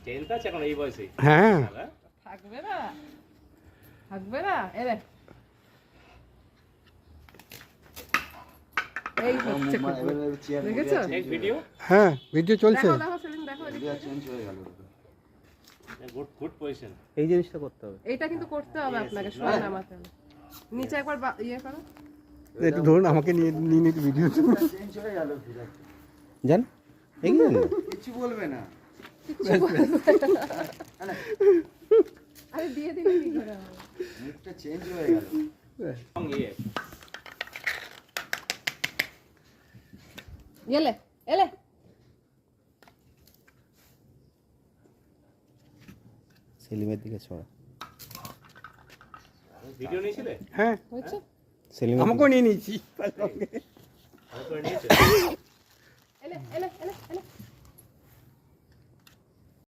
Tenth আছে এখন এই বয়সে। হ্যাঁ থাকবে না থাকবে না এরে এই হচ্ছে দেখেছো এক ভিডিও হ্যাঁ ভিডিও চলছে। দেখো দেখো সেদিন দেখো চেঞ্জ হয়ে গেল। Good good position. এই জিনিসটা করতে হবে। এইটা কিন্তু করতে হবে আপনাকে শোয়া নামাতে হবে নিচে একবার ইয়ে করো একটু ধরুন আমাকে নিয়ে নিয়ে ভিডিও চেঞ্জ হয়ে গেল। জান এগিয়ে যান। কিছু বলবে না। আরে দিয়ে দিলে কি করে হবে মুখটা চেঞ্জ হয়ে গেল। ইয়ে এলে এলে সেলিমের দিকে ছড়া। ভিডিও নিয়েছিলে? হ্যাঁ হয়েছে সেলিম আমাকেও নিয়ে নিয়েছি ভালো করে নিয়েছো? এলে এলে এলে এলে